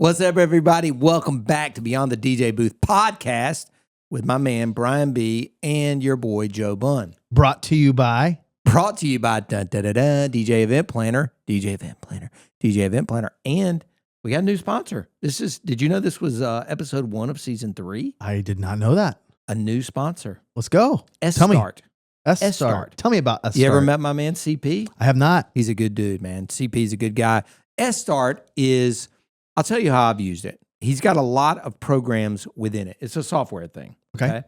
What's up, everybody? Welcome back to Beyond the DJ Booth podcast with my man, Brian B, and your boy, Joe Bunn. Brought to you by DJ Event Planner, and we got a new sponsor. Did you know this was episode 1 of season 3? I did not know that. A new sponsor. Let's go. S-Start. S-Start. Tell me about S-Start. You ever met my man, CP? I have not. He's a good dude, man. CP's a good guy. S-Start is, I'll tell you how I've used it. He's got a lot of programs within it. It's a software thing. Okay.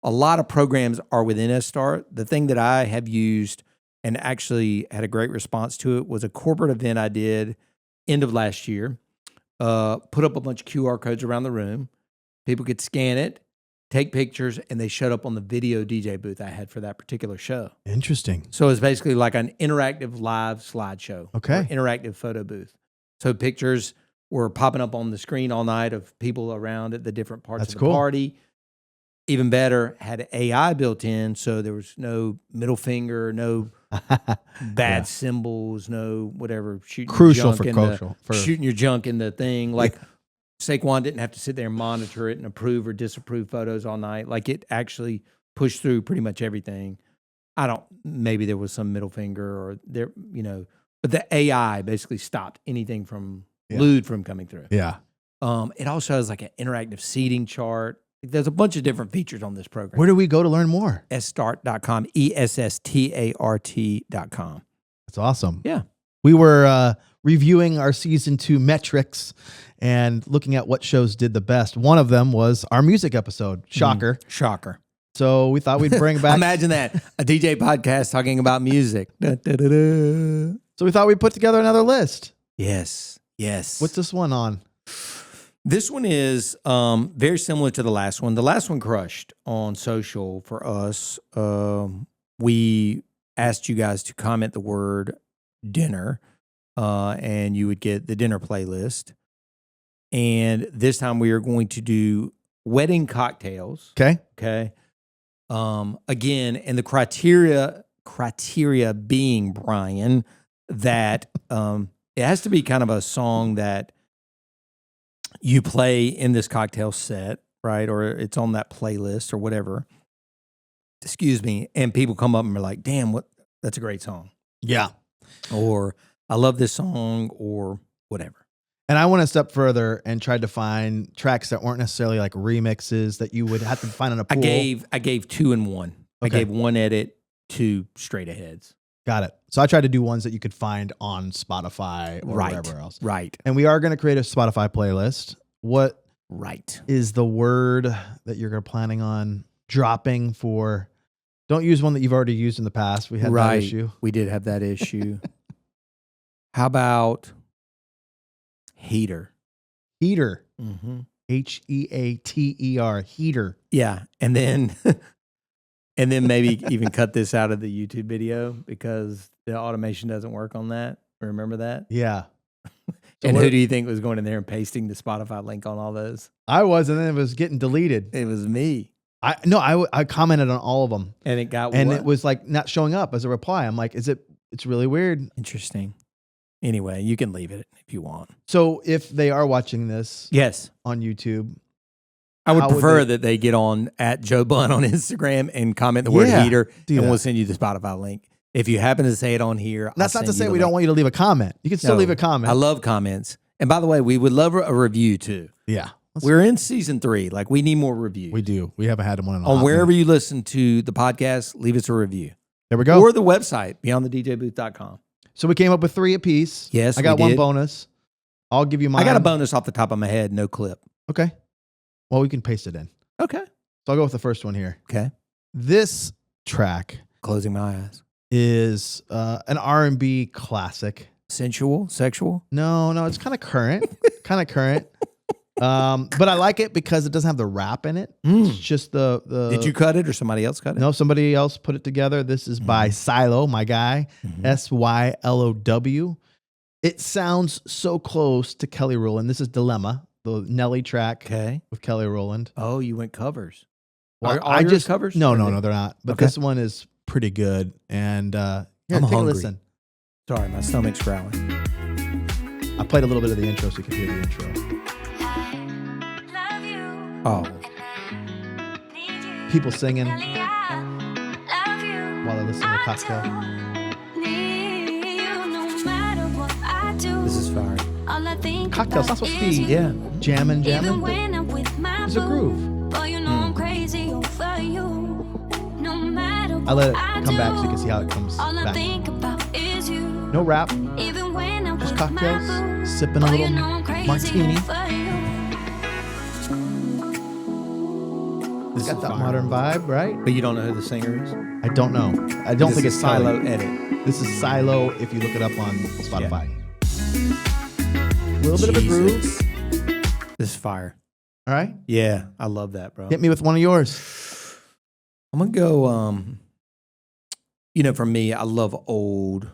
A lot of programs are within S-Start. The thing that I have used and actually had a great response to it was a corporate event I did end of last year. Put up a bunch of QR codes around the room. People could scan it, take pictures, and they showed up on the video DJ booth I had for that particular show. Interesting. So it's basically like an interactive live slideshow. Okay. Interactive photo booth. So pictures were popping up on the screen all night of people around at the different parts That's of the cool. party. Even better, had AI built in, so there was no middle finger, no bad symbols, no whatever. Crucial for cultural. Shooting your junk in the thing. Like Saquon didn't have to sit there and monitor it and approve or disapprove photos all night. Like it actually pushed through pretty much everything. Maybe there was some middle finger or there, but the AI basically stopped anything from lewd from coming through. Yeah. It also has like an interactive seating chart. There's a bunch of different features on this program. Where do we go to learn more? Sstart.com, ESSTART.com. That's awesome. Yeah. We were reviewing our season 2 metrics and looking at what shows did the best. One of them was our music episode. Shocker. Shocker. So we thought we'd bring back. Imagine that. A DJ podcast talking about music. So we thought we'd put together another list. Yes. What's this one on? This one is very similar to the last one. The last one crushed on social for us. We asked you guys to comment the word dinner, and you would get the dinner playlist. And this time we are going to do wedding cocktails. Okay. Again, and the criteria being, Brian, that it has to be kind of a song that you play in this cocktail set, right? Or it's on that playlist or whatever. Excuse me. And people come up and are like, damn, that's a great song. Yeah. Or I love this song or whatever. And I went a step further and tried to find tracks that weren't necessarily like remixes that you would have to find on a pool. I gave 2 and 1. Okay. I gave 1 edit, 2 straight aheads. Got it. So I tried to do ones that you could find on Spotify or wherever else. Right. And we are going to create a Spotify playlist. What is the word that you're planning on dropping for? Don't use one that you've already used in the past. We had that issue. We did have that issue. How about heater? Heater. Mm-hmm. Heater. Heater. Yeah. And then maybe even cut this out of the YouTube video because the automation doesn't work on that. Remember that? Yeah. So and who do you think was going in there and pasting the Spotify link on all those? I was, and then it was getting deleted. It was me. I commented on all of them. And it got it was like not showing up as a reply. I'm like, it's really weird. Interesting. Anyway, you can leave it if you want. So if they are watching this on YouTube, I would prefer that they get on at Joe Bunn on Instagram and comment the word heater, and we'll send you the Spotify link. If you happen to say it on here, that's not to say we don't want you to leave a comment. You can still leave a comment. I love comments. And by the way, we would love a review too. Yeah. We're in season 3. Like we need more reviews. We do. We haven't had one on wherever you listen to the podcast. Leave us a review. There we go. Or the website, beyondthedjbooth.com. So we came up with 3 apiece. Yes, I got one bonus. I'll give you mine. I got a bonus off the top of my head, no clip. Okay. Well, we can paste it in. Okay. So I'll go with the first one here. Okay. This track, closing my eyes, is an R&B classic. Sensual? Sexual? No, it's kind of current. But I like it because it doesn't have the rap in it. It's just the. Did you cut it or somebody else cut it? No, somebody else put it together. This is by Sylow, my guy, Sylow. It sounds so close to Kelly Rowland. This is Dilemma, the Nelly track with Kelly Rowland. Oh, you went covers. Well, are yours covers? No, they're not. But this one is pretty good. And here, I'm take hungry. a listen. Sorry, my stomach's growling. I played a little bit of the intro so you can hear the intro. Oh, People singing while they're listening to Cocktail. this is fire. Cocktail's not supposed to be jamming. There's a groove. I let it come back so you can see how it comes back. No rap, just cocktails, sipping a little martini. It's got that modern vibe, right? But you don't know who the singer is? I don't know. I don't think it's Sylow Sylow. edit. This is Sylow if you look it up on Spotify. A little bit of a groove. This is fire. All right. Yeah, I love that, bro. Hit me with one of yours. I'm gonna go. For me, I love old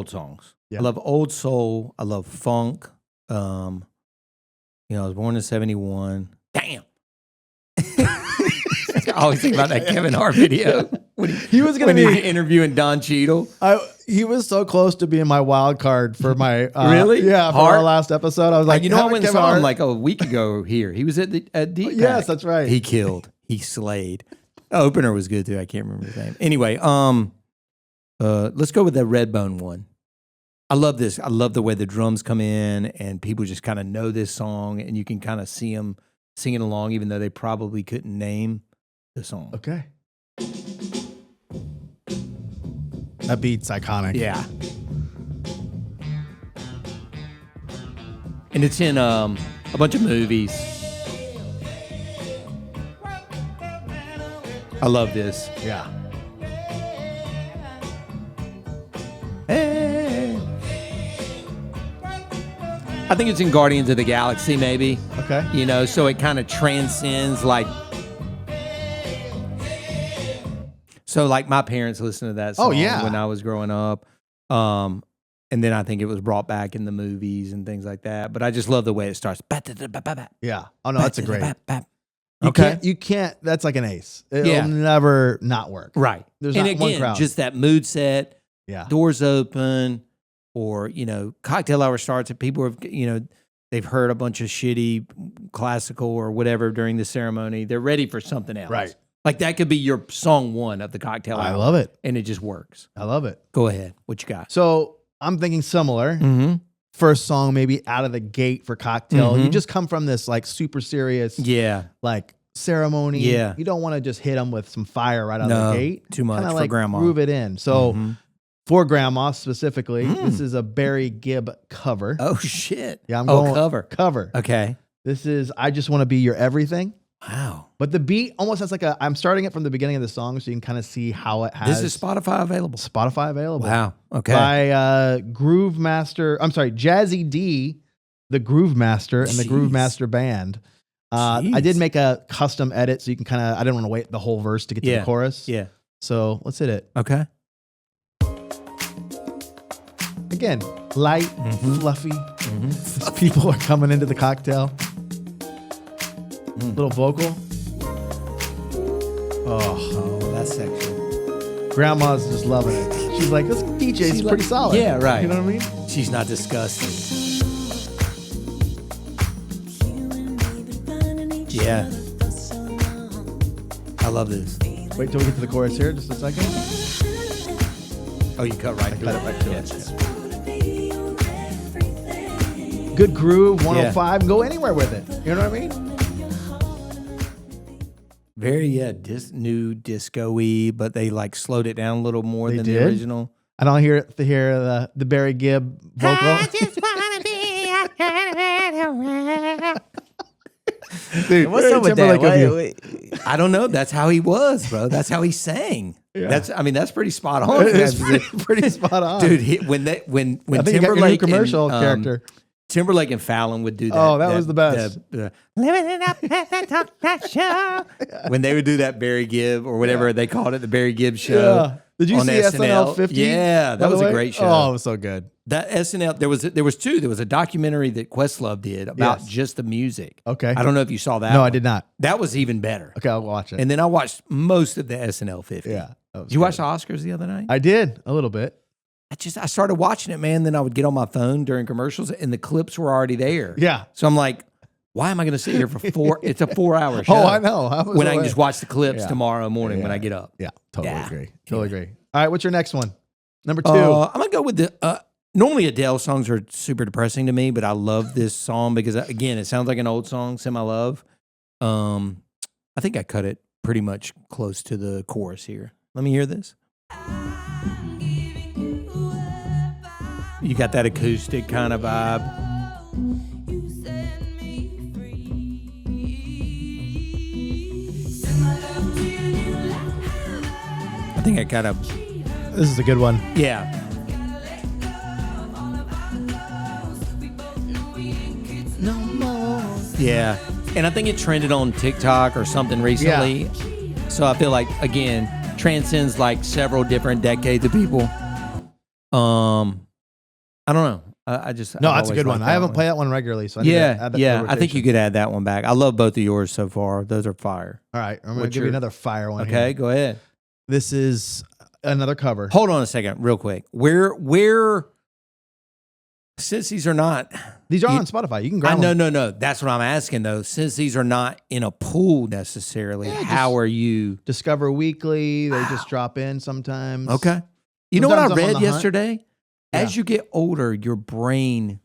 songs. Yeah. I love old soul. I love funk. I was born in '71. Damn. I always think about that Kevin Hart video when He was gonna be interviewing Don Cheadle. He was so close to being my wild card for my Really? Yeah, for Hart? our last episode. I was like, I went and saw him like a week ago here. He was at Deep. Yes, that's right. He killed. He slayed. The opener was good too. I can't remember his name. Anyway, let's go with the Redbone one. I love this. I love the way the drums come in and people just kind of know this song and you can kind of see them singing along even though they probably couldn't name the song. Okay. That beat's iconic. Yeah. And it's in a bunch of movies. I love this. Yeah. Hey. I think it's in Guardians of the Galaxy, maybe. Okay. So it kind of transcends So my parents listened to that song when I was growing up. And then I think it was brought back in the movies and things like that. But I just love the way it starts. Yeah. Oh, no, that's a great. Okay. You can't, that's like an ace. It'll never not work. Right. There's and not again, one crowd. just that mood set, Yeah. doors open, or, cocktail hour starts and people have, they've heard a bunch of shitty classical or whatever during the ceremony. They're ready for something else. Right. Like that could be your song one of the cocktail hour. I love it. And it just works. I love it. Go ahead. What you got? So I'm thinking similar. Mm-hmm. First song, maybe out of the gate for cocktail. You just come from this super serious, ceremony. Yeah. You don't want to just hit them with some fire right out of the gate. Too much Kinda for grandma. Groove it in. So for grandma specifically, this is a Barry Gibb cover. Oh shit. Yeah, I'm going cover. Okay. This is I Just Want to Be Your Everything. Wow. But the beat almost has I'm starting it from the beginning of the song so you can kind of see how it has. This is Spotify available. Wow. Okay. By Jazzy D, the Groove Master and the Groove Master Band. I did make a custom edit so you can I didn't want to wait the whole verse to get to the chorus. Yeah. So let's hit it. Okay. Again, light, fluffy. These people are coming into the cocktail. Little vocal. Oh, that's sexual. Grandma's just loving it. She's like, this DJ's pretty solid. Yeah, right. You know what I mean? She's not disgusting. Yeah. I love this. Wait till we get to the chorus here, just a second. Oh, you cut right through it. Right to it. Good groove, 105. Go anywhere with it. You know what I mean? Very new disco-y, but they slowed it down a little more than the did? original. I don't hear the Barry Gibb vocal. I just wanna be. Dude, what's up with that? I don't know. That's how he was, bro. That's how he sang. Yeah. That's pretty spot on. It's pretty spot on, dude. When I think you got your new Timberlake commercial character. Timberlake and Fallon would do that. Oh, that was the best. Living it up at the talk show. When they would do that Barry Gibb or whatever they called it, the Barry Gibb show. Yeah. Did you see SNL 50? Yeah, that was a great show. Oh, it was so good. That SNL, there was two. There was a documentary that Questlove did about just the music. Okay. I don't know if you saw that. No, one. I did not. That was even better. Okay, I'll watch it. And then I watched most of the SNL 50. Yeah. Did you watch the Oscars the other night? I did, a little bit. I started watching it, man. Then I would get on my phone during commercials and the clips were already there. Yeah. So I'm like, why am I going to sit here for 4? It's a 4-hour show. Oh, I know. When I can just watch the clips tomorrow morning when I get up. Yeah, totally agree. Totally agree. All right, what's your next one? Number 2. I'm going to go with the, normally Adele songs are super depressing to me, but I love this song because, again, it sounds like an old song, Semi-Love. I think I cut it pretty much close to the chorus here. Let me hear this. You got that acoustic kind of vibe. I think I kind of... This is a good one. Yeah. No more. Yeah. And I think it trended on TikTok or something recently. Yeah. So I feel like, again, transcends like several different decades of people. I don't know. I just... No, that's a good one. I haven't played that one regularly, so I need to add that to the I think you could add that one back. I love both of yours so far. Those are fire. All right. I'm going to give you another fire one here. Okay, go ahead. This is another cover. Hold on a second, real quick. Where since these are not... These are on Spotify. You can grab them. No. That's what I'm asking, though. Since these are not in a pool necessarily, how are you... Discover Weekly. They just drop in sometimes. Okay. You know what I read yesterday? Yeah. As you get older, your brain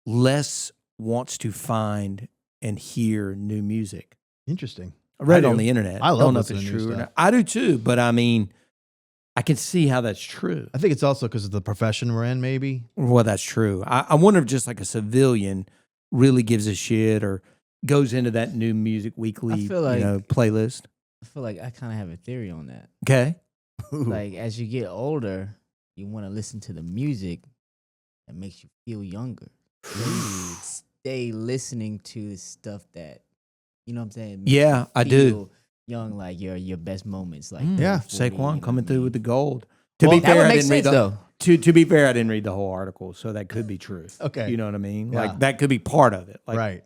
less wants to find and hear new music. Interesting. I read it on the internet. I love don't know if it's true or not. I do too, but I mean, I can see how that's true. I think it's also because of the profession we're in, maybe. Well, that's true. I wonder if just like a civilian really gives a shit or goes into that new music weekly playlist. I feel like I kind of have a theory on that. Okay. Like as you get older, you want to listen to the music that makes you feel younger. You stay listening to stuff that, you know what I'm saying? Yeah, I do. Young, like your best moments, like Saquon coming through with the gold. To be fair, I didn't read to be fair, I didn't read the whole article, so that could be true. Okay, you know what I mean? Yeah. Like that could be part of it. Like, right.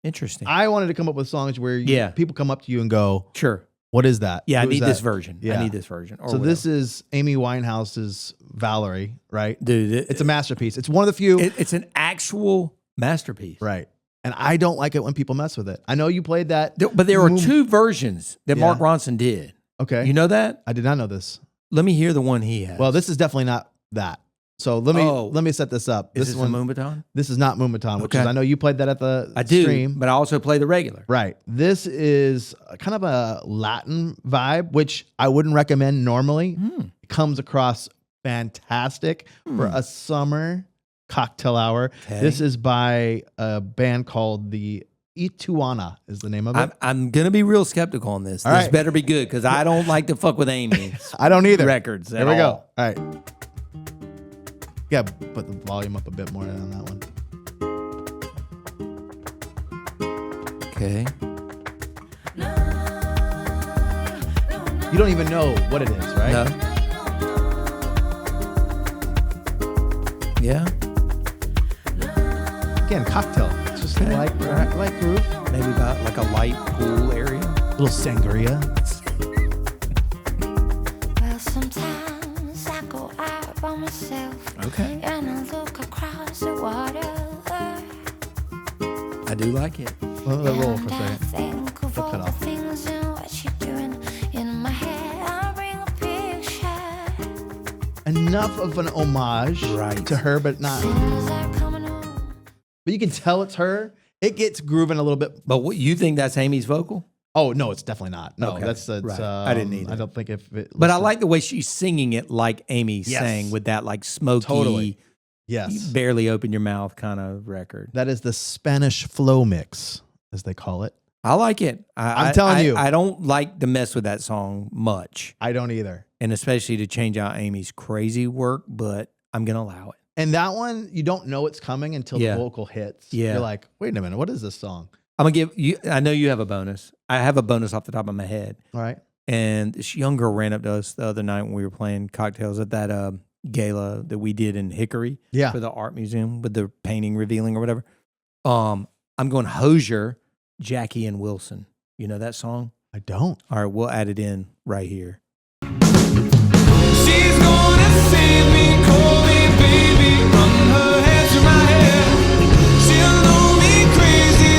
Interesting. I wanted to come up with songs where people come up to you and go, "Sure, what is that? Yeah, Who I need this version. Yeah. I need this version." So this is Amy Winehouse's Valerie, right? Dude, it's a masterpiece. It's one of the few. It's an actual masterpiece, right? And I don't like it when people mess with it. I know you played that. But there were 2 versions that Mark Ronson did. Okay. You know that? I did not know this. Let me hear the one he has. Well, this is definitely not that. So let me set this up. Is this one Moombahton? This is not Moombahton, which is, I know you played that at the stream. But I also play the regular. Right. This is kind of a Latin vibe, which I wouldn't recommend normally. It comes across fantastic for a summer cocktail hour. Okay. This is by a band called the Ituana is the name of it. I'm going to be real skeptical on this. This better be good because I don't like to fuck with Amy. I don't either. Records. There we go. All right. Yeah, put the volume up a bit more on that one. Okay. You don't even know what it is, right? No. Yeah. Again, cocktail. It's just light groove. Maybe about like a light pool area. A little sangria. Well, sometimes I go out by myself. Okay. And I look across the water. I do like it. Let me roll for a second. Think of all the things and what you're doing. In my head, I bring a picture. Enough of an homage to her, but not. But you can tell it's her. It gets grooving a little bit. But what you think that's Amy's vocal? Oh no, it's definitely not. No, okay. that's right. I didn't either. I don't think if it. But I like the way she's singing it, like Amy sang with that like smoky, barely open your mouth kind of record. That is the Spanish flow mix, as they call it. I like it. I'm telling you, I don't like to mess with that song much. I don't either, and especially to change out Amy's crazy work. But I'm gonna allow it. And that one, you don't know it's coming until the vocal hits. Yeah. You're like, wait a minute, what is this song? I'm going to give you, I know you have a bonus. I have a bonus off the top of my head. All right. And this young girl ran up to us the other night when we were playing cocktails at that gala that we did in Hickory for the art museum with the painting revealing or whatever. I'm going Hosier, Jackie and Wilson. You know that song? I don't. All right, we'll add it in right here. She's gonna save me, call me baby, from her head to my head. She'll know me crazy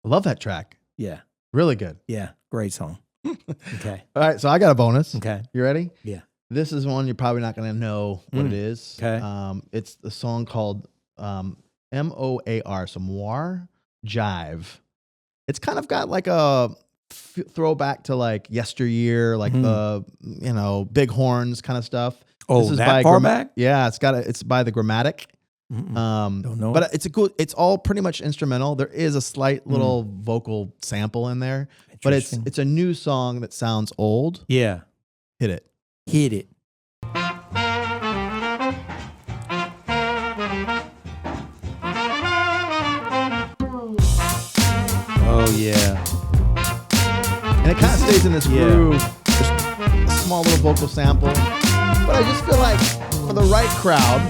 I love that track. Yeah. Really good. Yeah. Great song. Okay. All right, so I got a bonus. Okay. You ready? Yeah. This is one you're probably not going to know what it is. Okay. It's the song called MOAR, so Moir Jive. It's kind of got like a throwback to like yesteryear, like the big horns kind of stuff. Oh, this is that far back? Yeah, it's by the Grammatic. Don't know. But it's all pretty much instrumental. There is a slight little vocal sample in there, but it's a new song that sounds old. Yeah. Hit it. Hit it. Oh yeah. And it kind of stays in this groove. Just a small little vocal sample. But I just feel like for the right crowd.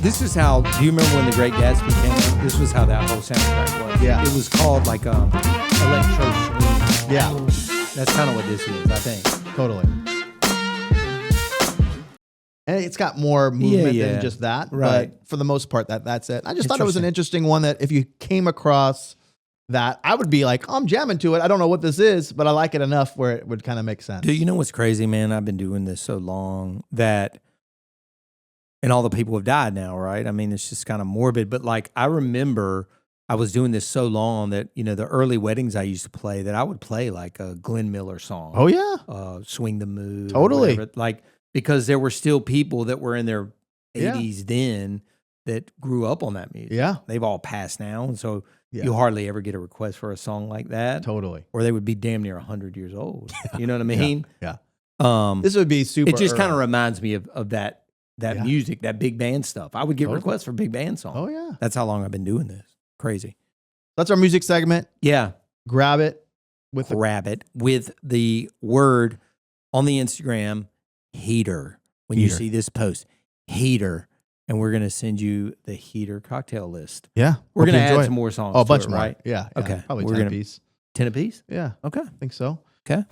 This is how, do you remember when The Great Gatsby came out? This was how that whole soundtrack was. Yeah. It was called like electro swing. Yeah. That's kind of what this is, I think. Totally. And it's got more movement Yeah. than just that. Right. But for the most part, that's it. I just thought it was an interesting one that if you came across that, I would be like, I'm jamming to it. I don't know what this is, but I like it enough where it would kind of make sense. Dude, you know what's crazy, man? I've been doing this so long that, and all the people have died now, right? I mean, it's just kind of morbid, but like I remember I was doing this so long that, the early weddings I used to play, that I would play like a Glenn Miller song. Oh, yeah. Swing the Mood. Totally. Like, because there were still people that were in their 80s then that grew up on that music. Yeah. They've all passed now. And so you hardly ever get a request for a song like that. Totally. Or they would be damn near 100 years old. You know what I mean? Yeah. This would be super. It just kind of early. reminds me of that music, that big band stuff. I would get requests for big band songs. Oh, yeah. That's how long I've been doing this. Crazy. That's our music segment. Yeah. Grab it with Grab it with the word on the Instagram, heater. When you Heater. see this post, heater. And we're going to send you the heater cocktail list. Yeah. We're going to Hope you add enjoy some it. more songs. Oh, a bunch to it, more. right? Yeah. Okay. Probably We're 10 gonna- apiece. 10 apiece? Yeah. Okay. I think so. Okay.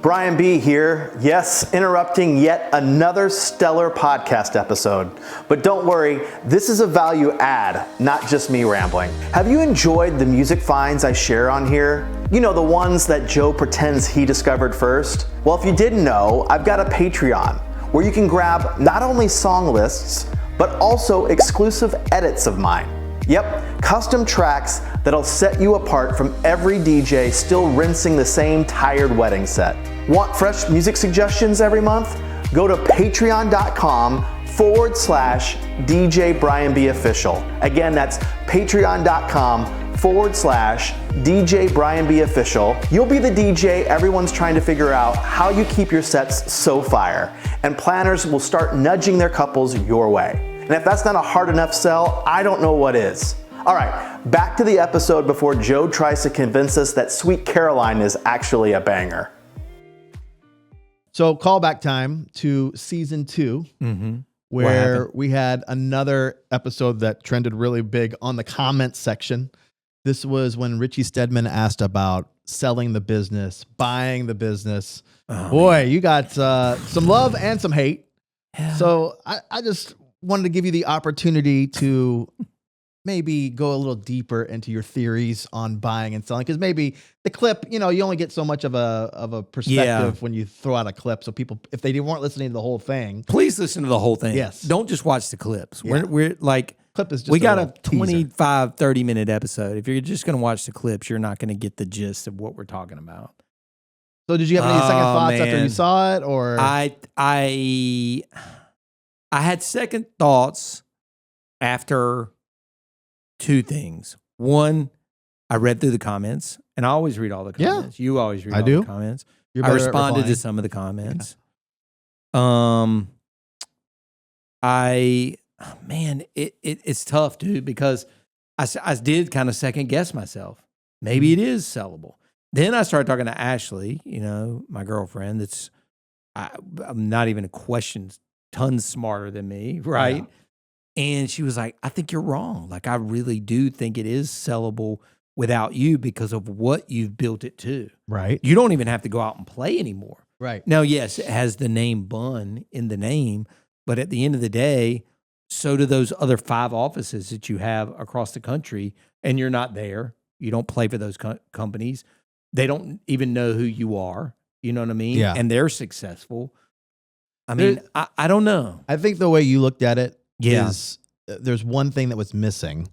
Brian B here. Yes, interrupting yet another stellar podcast episode. But don't worry, this is a value add, not just me rambling. Have you enjoyed the music finds I share on here? You know, the ones that Joe pretends he discovered first? Well, if you didn't know, I've got a Patreon where you can grab not only song lists, but also exclusive edits of mine. Yep, custom tracks that'll set you apart from every DJ still rinsing the same tired wedding set. Want fresh music suggestions every month? Go to patreon.com/DJ Brian B Official. Again, that's patreon.com/DJ Brian B Official. You'll be the DJ everyone's trying to figure out how you keep your sets so fire. And planners will start nudging their couples your way. And if that's not a hard enough sell, I don't know what is. All right, back to the episode before Joe tries to convince us that Sweet Caroline is actually a banger. So callback time to season 2, where we had another episode that trended really big on the comments section. This was when Richie Stedman asked about selling the business, buying the business. Oh, Boy, you got some love and some hate. Yeah. So I just wanted to give you the opportunity to maybe go a little deeper into your theories on buying and selling, because maybe the clip, you only get so much of a perspective when you throw out a clip. So people, if they weren't listening to the whole thing, please listen to the whole thing. Yes. Don't just watch the clips. Yeah. We're like, clip is just we got a teaser. 25, 30-minute episode. If you're just going to watch the clips, you're not going to get the gist of what we're talking about. So did you have any second thoughts after you man. saw it, or I had second thoughts after two things. One, I read through the comments, and I always read all the Yeah. comments. You always read I all do. the comments. You're I better at responded to replying? some of the comments. It's tough, dude, because I did kind of second guess myself. Maybe it is sellable. Then I started talking to Ashley, my girlfriend. I'm not even a question, tons smarter than me, right? Yeah. And she was like, I think you're wrong. Like, I really do think it is sellable without you because of what you've built it to. right? You don't even have to go out and play anymore. Right. Now, yes, it has the name Bunn in the name, but at the end of the day, so do those other 5 offices that you have across the country, and you're not there. You don't play for those companies. They don't even know who you are. You know what I mean? Yeah. And they're successful. I mean, I don't know. I think the way you looked at it Yeah. is there's one thing that was missing,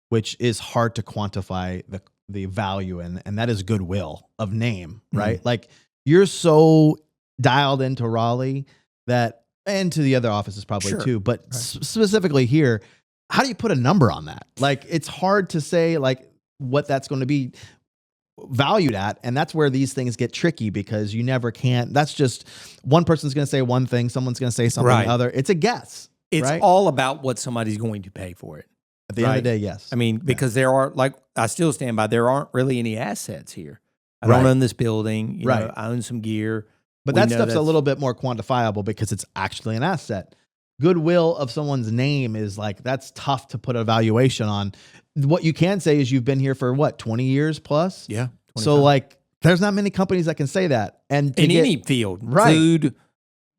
which is hard to quantify the value in, and that is goodwill of name, right? Like you're so dialed into Raleigh that, and to the other offices probably Sure. too, but specifically here, how do you put a number on that? Like it's hard to say like what that's going to be valued at, and that's where these things get tricky because you never can. That's just one person's going to say one thing, someone's going to say something Right. other. It's a guess. It's right? all about what somebody's going to pay for it. At the end of the day, yes. I mean, because there are, like, I still stand by, there aren't really any assets here. I don't Right. own this building. You Right. know, I own some gear. But We that know stuff's a that's- little bit more quantifiable because it's actually an asset. Goodwill of someone's name is like, that's tough to put a valuation on. What you can say is you've been here for what, 20 years plus? Yeah. So 25. like, there's not many companies that can say that. And to in get- any field, Right. food,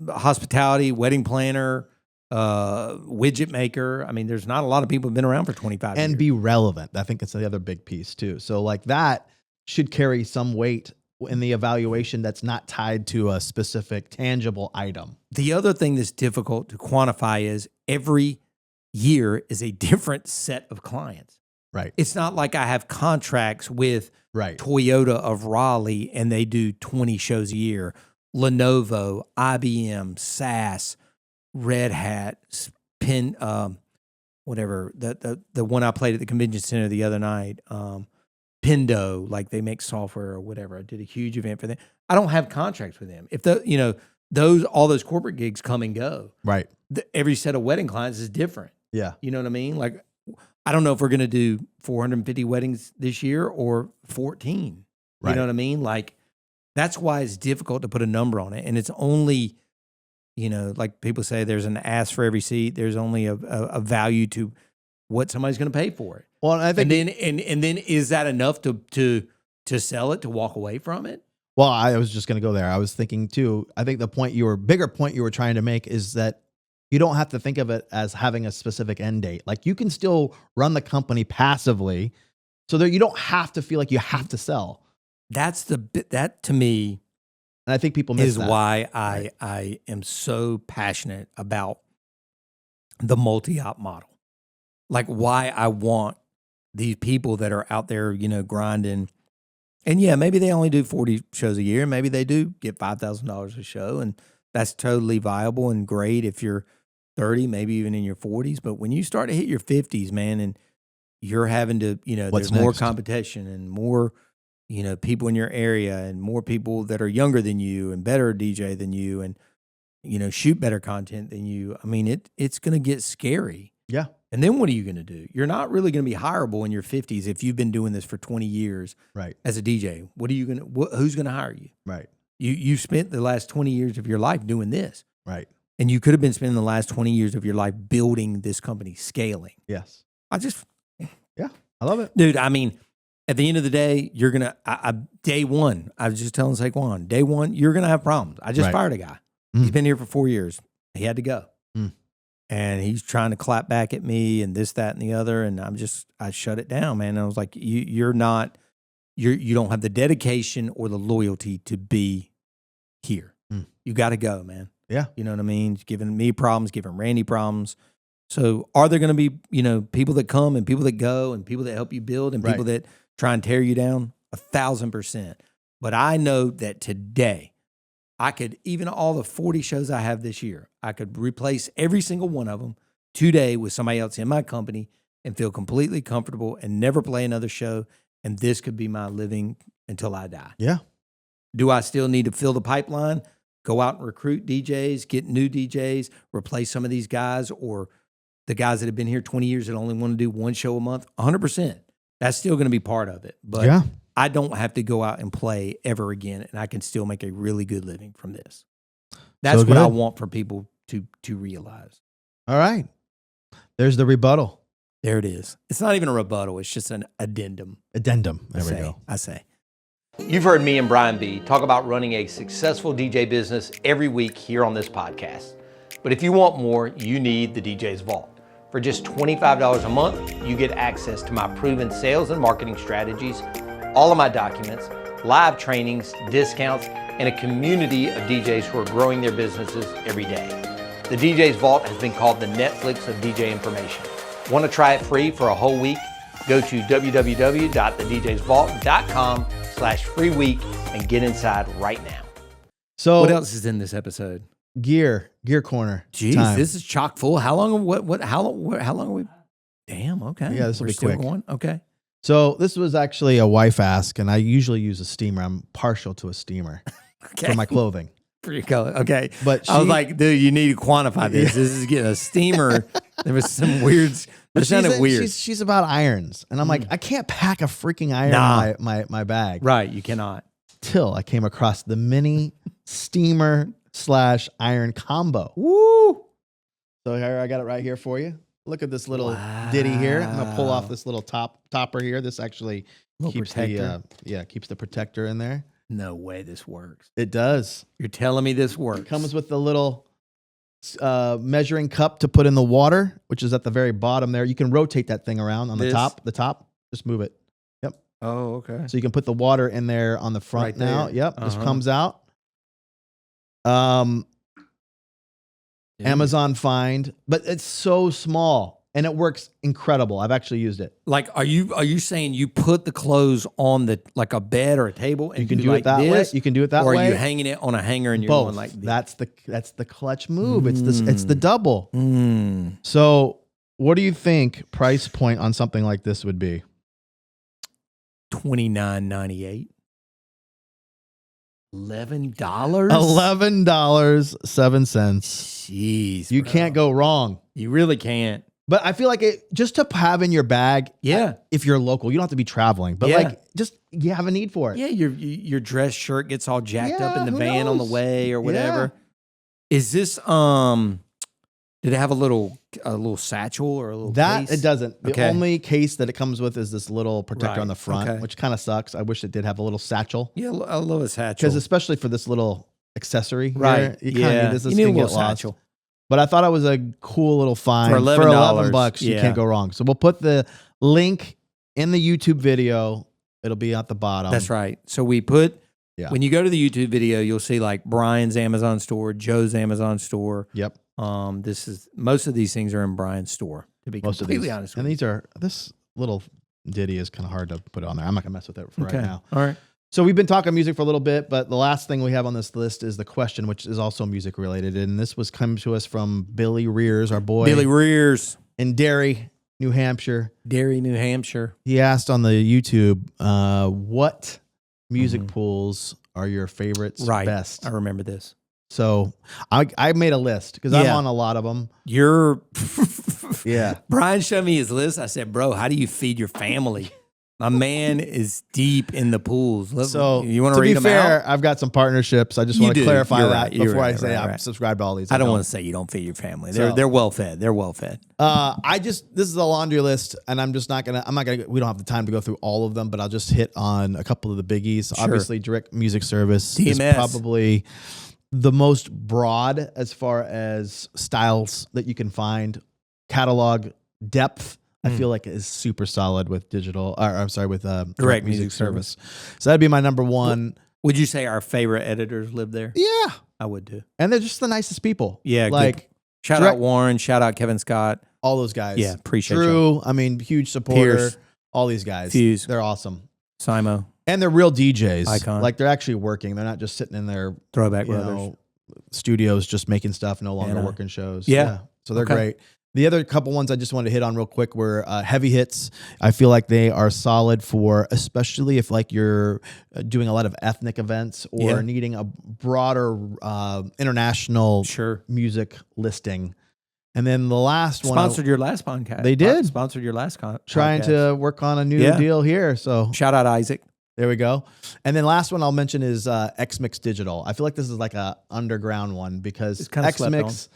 hospitality, wedding planner, widget maker. I mean, there's not a lot of people who've been around for 25 and years. be relevant. I think it's the other big piece too. So like that should carry some weight in the evaluation that's not tied to a specific tangible item. The other thing that's difficult to quantify is every year is a different set of clients. Right. It's not like I have contracts with Right. Toyota of Raleigh and they do 20 shows a year. Lenovo, IBM, SAS, Red Hat, whatever, the one I played at the convention center the other night, Pendo, like they make software or whatever. I did a huge event for them. I don't have contracts with them. If all those corporate gigs come and go, Right. every set of wedding clients is different. Yeah. You know what I mean? Like, I don't know if we're going to do 450 weddings this year or 14. Right. You know what I mean? Like, that's why it's difficult to put a number on it. And it's only, like people say, there's an ass for every seat. There's only a value to what somebody's going to pay for it. Well, I think And then is that enough to sell it, to walk away from it? Well, I was just going to go there. I was thinking too, I think the bigger point you were trying to make is that you don't have to think of it as having a specific end date. Like you can still run the company passively so that you don't have to feel like you have to sell. That to me And I think people miss is that. why I am so passionate about the multi-op model. Like why I want these people that are out there, grinding. And yeah, maybe they only do 40 shows a year. Maybe they do get $5,000 a show, and that's totally viable and great if you're 30, maybe even in your 40s. But when you start to hit your 50s, man, and you're having to, What's there's more next? competition and more, people in your area and more people that are younger than you and better DJ than you and, shoot better content than you. I mean, it's going to get scary. Yeah. And then what are you going to do? You're not really going to be hireable in your 50s if you've been doing this for 20 years Right. as a DJ. What are you going to? Who's going to hire you? Right. You spent the last 20 years of your life doing this, Right. and you could have been spending the last 20 years of your life building this company, scaling. Yes. I love it. Dude, I mean, at the end of the day, you're gonna. Day one, I was just telling Saquon, day one, you're gonna have problems. I just Right. fired a guy. Mm. He's been here for 4 years. He had to go. Mm. And he's trying to clap back at me and this, that, and the other. And I shut it down, man. And I was like, you don't have the dedication or the loyalty to be here. Mm. You got to go, man. Yeah. You know what I mean? It's giving me problems, giving Randy problems. So are there going to be, people that come and people that go and people that help you build and people that try and tear you down? 1,000%. But I know that today, I could, even all the 40 shows I have this year, I could replace every single one of them today with somebody else in my company and feel completely comfortable and never play another show. And this could be my living until I die. Yeah. Do I still need to fill the pipeline, go out and recruit DJs, get new DJs, replace some of these guys or the guys that have been here 20 years that only want to do one show a month? 100%. That's still going to be part of it. But Yeah. I don't have to go out and play ever again, and I can still make a really good living from this. That's So what I good. want for people to realize. All right. There's the rebuttal. There it is. It's not even a rebuttal. It's just an addendum. Addendum. There we go. I say. You've heard me and Brian B talk about running a successful DJ business every week here on this podcast. But if you want more, you need the DJ's Vault. For just $25 a month, you get access to my proven sales and marketing strategies, all of my documents, live trainings, discounts, and a community of DJs who are growing their businesses every day. The DJ's Vault has been called the Netflix of DJ information. Want to try it free for a whole week? Go to www.thedjsvault.com/free week and get inside right now. So What else is in this episode? gear corner. Jeez, time. this is chock full. How long? How long are we? Damn. Okay. Yeah, this will We're be still quick. Going? Okay. So this was actually a wife ask, and I usually use a steamer. I'm partial to a steamer Okay. for my clothing. For your color. Okay. But I was she- like, dude, you need to quantify this. This is getting a steamer. There was some weird. But It sounded weird. She's about irons, and I'm like, I can't pack a freaking iron Nah. in my bag. Right. You cannot. Till I came across the mini steamer / iron combo. Woo. So here I got it right here for you. Look at this little ditty here. I'm gonna pull off Wow. this little topper here. This actually Little keeps protector. keeps the protector in there. No way this works. It does. You're telling me this works. It comes with the little measuring cup to put in the water, which is at the very bottom there. You can rotate that thing around on the This? top. The top, just move it. Oh, okay. So you can put the water in there on the front Right now. there. Yep, just Uh-huh. comes out. Dude. Amazon find, but it's so small and it works incredible. I've actually used it. Like, are you saying you put the clothes on the like a bed or a table and You can do like it that way. this, You can do it that or way. are you hanging it on a hanger and you're Both. going like this? That's the clutch move. It's the double. Mm. So, what do you think price point on something like this would be? $29.98. $11. $11.07. Jeez, You bro. can't go wrong. You really can't. But I feel like it just to have in your bag. Yeah. If you're local, you don't have to be traveling. But Yeah. like, just you have a need for it. Yeah, your dress shirt gets all jacked up Yeah, in the who van on the knows? way or whatever. Yeah. Is this did it have a little satchel or a little That case? it doesn't. The Okay. only case that it comes with is this little protector on Right. the front, Okay. which kind of sucks. I wish it did have a little satchel Yeah, I love a satchel. because especially for this little accessory, here, right. you kinda Yeah. need this. You This need a can little get lost. satchel. But I thought it was a cool little find For $11, $11. You yeah. can't go wrong. So we'll put the link in the YouTube video. It'll be at the bottom. That's right. So we put Yeah. when you go to the YouTube video, you'll see like Brian's Amazon store, Joe's Amazon store. Yep. This is most of these things are in Brian's store. To be Most of completely these. honest And with these are this little ditty is kind of hard to put on there. I'm not gonna mess with it for you. right now. All right. So we've been talking music for a little bit, but the last thing we have on this list is the question, which is also music related. And this was come to us from Billy Rears, our boy Billy Rears, in Derry, New Hampshire. Derry, New Hampshire. He asked on the YouTube, what music pools are your favorites Right. best? I remember this. So I made a list because I'm Yeah. on a lot of them. You're Yeah. Brian showed me his list. I said, bro, how do you feed your family? My man is deep in the pools. So you want to read be them fair, out? I've got some partnerships. I just You want to do. clarify You're that right. You're before I right, say right, I'm right. subscribed to all these. I don't want to say you don't feed your family. So- They're well fed. They're well fed. This is a laundry list, and I'm not gonna. We don't have the time to go through all of them, but I'll just hit on a couple of the biggies. Sure. Obviously, direct music service is DMS. probably the most broad as far as styles that you can find. Catalog depth, I feel like is super solid with digital. Or I'm sorry, with direct music service. So that'd be my number one. Would you say our favorite editors live there? Yeah, I would do. and they're just the nicest people. Yeah, like good. Shout direct- out Warren. Shout out Kevin Scott. all those guys. Yeah, appreciate Drew. I mean, huge supporter. Pierce. All these guys. Fuse. They're awesome. Simo. And they're real DJs. Icon. Like they're actually working. They're not just sitting in their Throwback you Brothers. know, studios just making stuff, no longer And, working shows. yeah. So they're Okay. great. The other couple ones I just wanted to hit on real quick were heavy hits. I feel like they are solid for, especially if like you're doing a lot of ethnic events or Yeah. needing a broader international Sure. music listing. And then the last one, Sponsored your last podcast. They did. Sponsored your last trying podcast. to work on a new Yeah. deal here. So Shout out Isaac. there we go. And then last one I'll mention is X-Mix Digital. I feel like this is like a underground one because It's kinda slept X-Mix,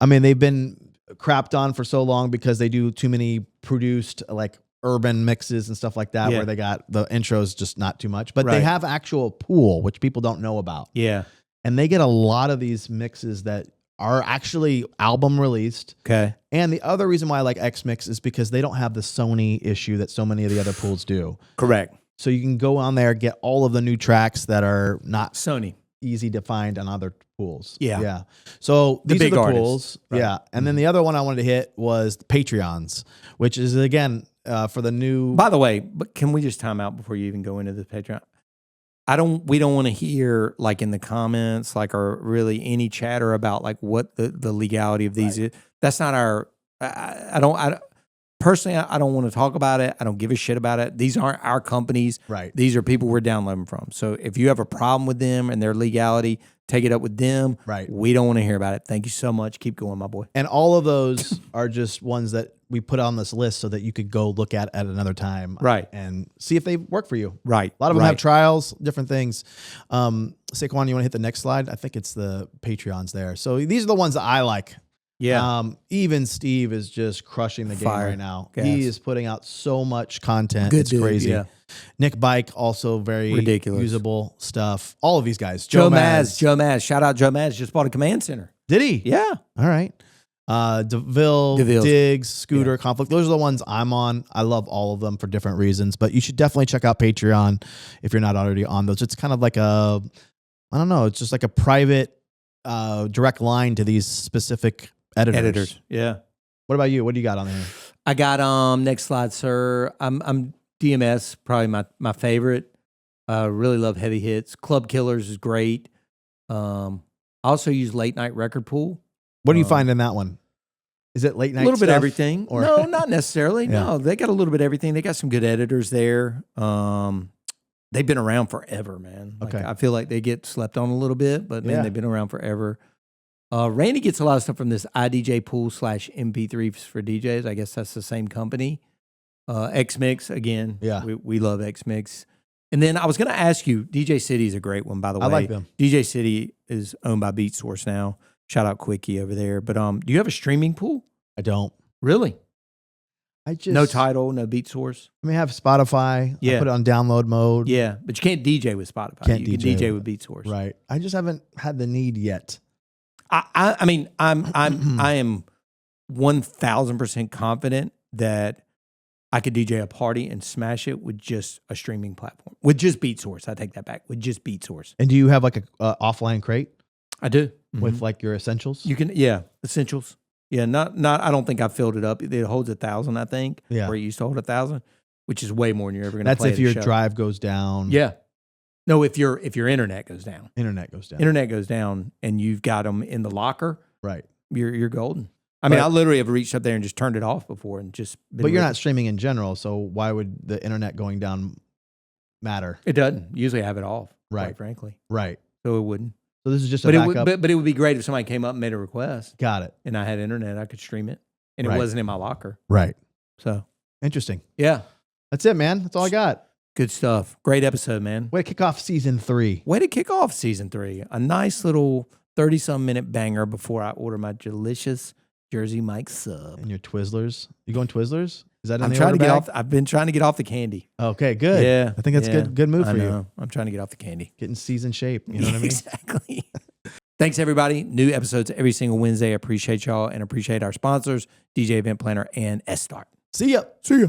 I mean, they've been crapped on for so long because they do too many produced like urban mixes and stuff like that Yeah. where they got the intros just not too much. But Right. they have actual pool, which people don't know about. Yeah. And they get a lot of these mixes that are actually album released. Okay. And the other reason why I like X-Mix is because they don't have the Sony issue that so many of the other pools do. Correct. So you can go on there, get all of the new tracks that are not Sony. easy to find on other pools. Yeah. Yeah. So The these big are the artists. pools. Right. Yeah. And then the other one I wanted to hit was the Patreons, which is, again, for the new. By the way, but can we just time out before you even go into the Patreon? We don't want to hear like in the comments, like, or really any chatter about like what the legality of these is. That's not our, personally, I don't want to talk about it. I don't give a shit about it. These aren't our companies. Right. These are people we're downloading from. So if you have a problem with them and their legality, take it up with them. Right. We don't want to hear about it. Thank you so much. Keep going, my boy. And all of those are just ones that we put on this list so that you could go look at another time. Right. And see if they work for you. Right. A lot of them right. have trials, different things. Saquon, you want to hit the next slide? I think it's the Patreons there. So these are the ones that I like. Yeah. Even Steve is just crushing the game Fire. right now. Gas. He is putting out so much content. Good it's dude, crazy. yeah. Nick Bike, also very Ridiculous. usable stuff. All of these guys. Joe Maz. Shout out Joe Maz. Just bought a command center. Did he? Yeah. All right. DeVille, DeVille's. Diggs, Scooter, Conflict. Those are the ones I'm on. I love all of them for different reasons, but you should definitely check out Patreon if you're not already on those. It's kind of like I don't know. It's just like a private, direct line to these specific editors. Yeah. What about you? What do you got on there? I got next slide, sir. I'm DMS, probably my favorite. Really love heavy hits. Club Killers is great. I also use Late Night Record Pool. What do you find in that one? Is it late night? A little bit stuff? of everything. Or- No, not necessarily. Yeah. No, they got a little bit of everything. They got some good editors there. They've been around forever, man. Like, Okay. I feel like they get slept on a little bit, but man, Yeah. they've been around forever. Randy gets a lot of stuff from this iDJ Pool /MP3s for DJs. I guess that's the same company. X-Mix, again. Yeah. We love X-Mix. And then I was going to ask you, DJ City is a great one, by the way. I like them. DJ City is owned by BeatSource now. Shout out Quickie over there. But do you have a streaming pool? I don't. Really? I just No Tidal, no BeatSource? I mean, I have Spotify. Yeah. I put it on download mode. Yeah, but you can't DJ with Spotify. Can't you can DJ DJ with BeatSource. Right. I just haven't had the need yet. I mean, I am 1,000% confident that I could DJ a party and smash it with just a streaming platform, with just BeatSource. I take that back, with just BeatSource. And do you have like a offline crate I do with like your essentials? you can essentials. Yeah, not. I don't think I filled it up. It holds 1,000, I think. Yeah. where it used to hold 1,000, which is way more than you're ever going to That's play. if at a your show. drive goes down. Yeah. No, if your internet goes down. Internet goes down. Internet goes down, and you've got them in the locker. Right. You're golden. I mean, But- I literally have reached up there and just turned it off before and just. been But you're with not streaming in general, so why would the internet going down matter? it. It doesn't. Usually, I have it off. Right. Quite frankly, Right. so it wouldn't. So this is just a But it backup. would. But it would be great if somebody came up and made a request, Got it. and I had internet. I could stream it, and Right. it wasn't in my locker. Right. So Interesting. yeah, That's it, man. That's all I got. good stuff. Great episode, man. Way to kick off season 3. Way to kick off season 3. A nice little 30-some minute banger before I order my delicious Jersey Mike sub. And your Twizzlers. You going Twizzlers? Is that in I'm the trying to order get bag? off. I've been trying to get off the candy. Okay, good. Yeah, I think that's yeah. good move I for you. know. I'm trying to get off the candy. Getting season shape. You know what I mean? Exactly. Thanks, everybody. New episodes every single Wednesday. Appreciate y'all and appreciate our sponsors, DJ Event Planner and S-Start. See ya. See ya.